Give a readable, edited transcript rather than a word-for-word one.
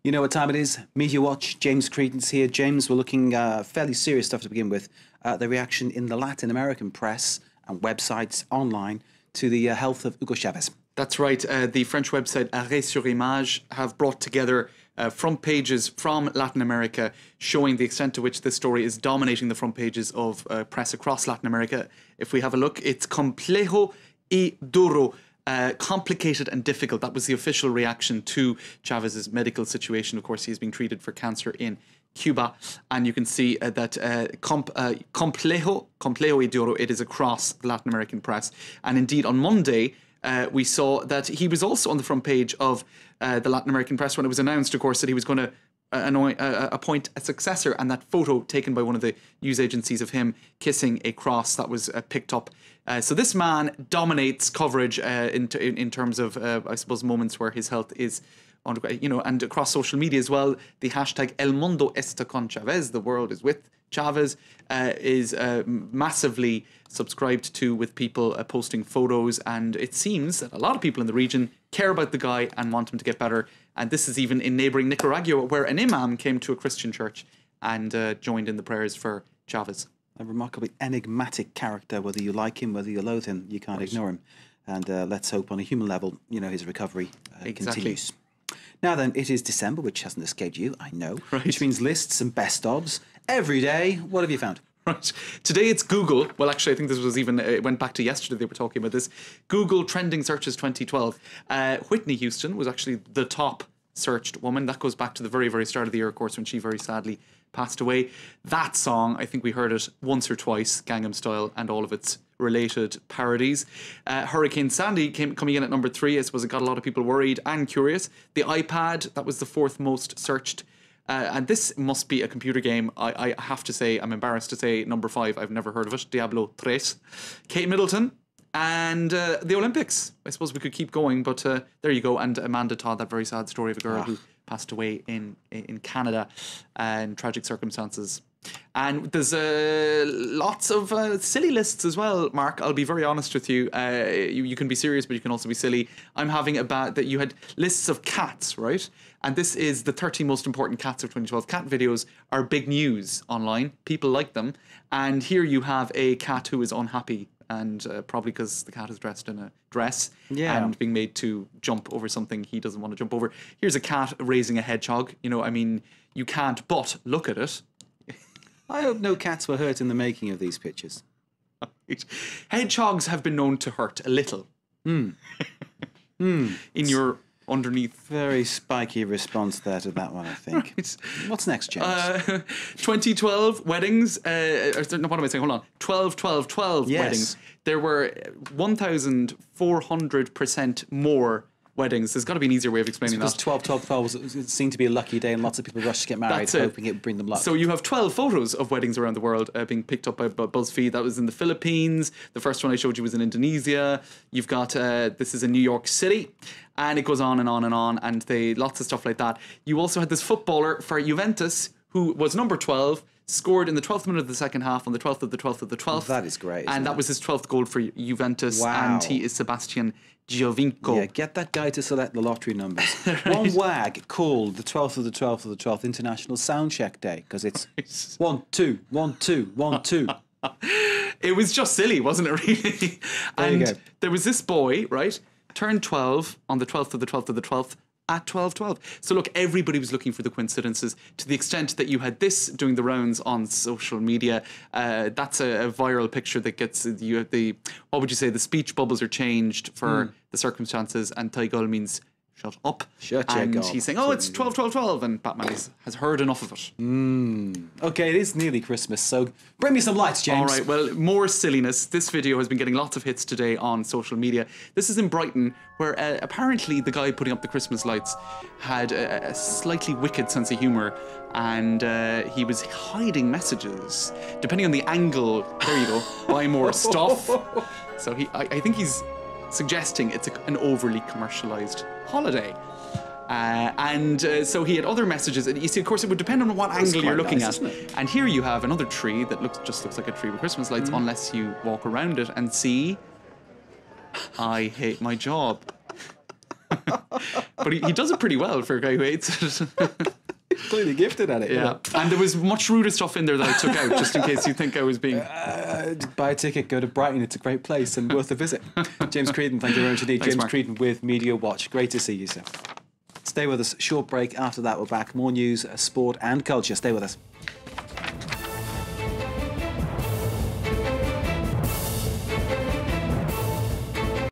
You know what time it is? Media Watch, James Credence here. James, we're looking fairly serious stuff to begin with. The reaction in the Latin American press and websites online to the health of Hugo Chavez. That's right. The French website Arrêt sur Image have brought together front pages from Latin America showing the extent to which this story is dominating the front pages of press across Latin America. If we have a look, it's complejo y duro. Complicated and difficult. That was the official reaction to Chavez's medical situation. Of course, he's being treated for cancer in Cuba, and you can see that complejo y duro, it is across the Latin American press. And indeed, on Monday, we saw that he was also on the front page of the Latin American press when it was announced, of course, that he was going to appoint a successor, and that photo taken by one of the news agencies of him kissing a cross that was picked up. So this man dominates coverage in terms of, I suppose, moments where his health is, and across social media as well. The hashtag El Mundo está con Chavez, the world is with Chavez, is massively subscribed to, with people posting photos, and it seems that a lot of people in the region care about the guy and want him to get better. And this is even in neighbouring Nicaragua, where an imam came to a Christian church and joined in the prayers for Chavez. A remarkably enigmatic character. Whether you like him, whether you loathe him, you can't ignore him. And let's hope on a human level, his recovery continues. Now then, it is December, which hasn't escaped you, I know. Right. Which means lists and best-ofs. Every day, what have you found? Right. Today it's Google. Well, actually, I think this was even, it went back to yesterday they were talking about this. Google Trending Searches 2012. Whitney Houston was actually the top searched woman. That goes back to the very, very start of the year, of course, when she very sadly passed away. That song, I think we heard it once or twice, Gangnam Style, and all of its related parodies. Hurricane Sandy coming in at number 3. I suppose it got a lot of people worried and curious. The iPad, that was the 4th most searched. And this must be a computer game. I have to say, I'm embarrassed to say, number 5, I've never heard of it. Diablo 3. Kate Middleton and the Olympics. I suppose we could keep going, but there you go. And Amanda Todd, that very sad story of a girl who passed away in Canada in tragic circumstances. And there's lots of silly lists as well, Mark. I'll be very honest with you. You can be serious, but you can also be silly. I'm having that you had lists of cats, right? And this is the 30 most important cats of 2012. Cat videos are big news online. People like them. And here you have a cat who is unhappy, and probably because the cat is dressed in a dress and being made to jump over something he doesn't want to jump over. Here's a cat raising a hedgehog. You can't but look at it. I hope no cats were hurt in the making of these pictures. Hedgehogs have been known to hurt a little. In your underneath. Very spiky response there to that one, I think. Right. What's next, James? 2012 weddings. What am I saying? Hold on. 12 weddings. There were 1,400% more weddings. There's got to be an easier way of explaining that. 12 seemed to be a lucky day, and lots of people rushed to get married, hoping it would bring them luck. So you have 12 photos of weddings around the world being picked up by BuzzFeed. That was in the Philippines. The first one I showed you was in Indonesia. You've got this is in New York City, and it goes on and on and on, and lots of stuff like that. You also had this footballer for Juventus who was number 12. Scored in the 12th minute of the second half on the 12th of the 12th of the 12th. That is great. And that was his 12th goal for Juventus. Wow. And he is Sebastian Giovinco. Yeah, get that guy to select the lottery numbers. Right. One wag called the 12th of the 12th of the 12th International Soundcheck Day, because it's 1, 2, 1, 2, 1, 2. It was just silly, wasn't it, really? And there was this boy, right, turned 12 on the 12th of the 12th of the 12th. At 12:12. So look, everybody was looking for the coincidences, to the extent that you had this doing the rounds on social media. That's a viral picture that gets what would you say, the speech bubbles are changed for the circumstances, and Taigol means shut up. And he's saying, it's 12:12:12, and Batman has heard enough of it. Okay, it is nearly Christmas, so bring me some lights, James. All right, well, more silliness. This video has been getting lots of hits today on social media. This is in Brighton, where apparently the guy putting up the Christmas lights had a slightly wicked sense of humour, and he was hiding messages. Depending on the angle, there you go, buy more stuff. So I think he's suggesting it's an overly commercialised holiday. So he had other messages, and you see, of course, it would depend on what angle you're looking at. And here you have another tree that just looks like a tree with Christmas lights, unless you walk around it and see, I hate my job. But he does it pretty well for a guy who hates it. Clearly gifted at it. Yeah. And there was much ruder stuff in there that I took out, just in case you think I was being... buy a ticket, go to Brighton. It's a great place and worth a visit. James Creedon, thank you very much indeed. Thanks, James Mark. Creedon with Media Watch. Great to see you, sir. Stay with us. Short break. After that, we're back. More news, sport and culture. Stay with us.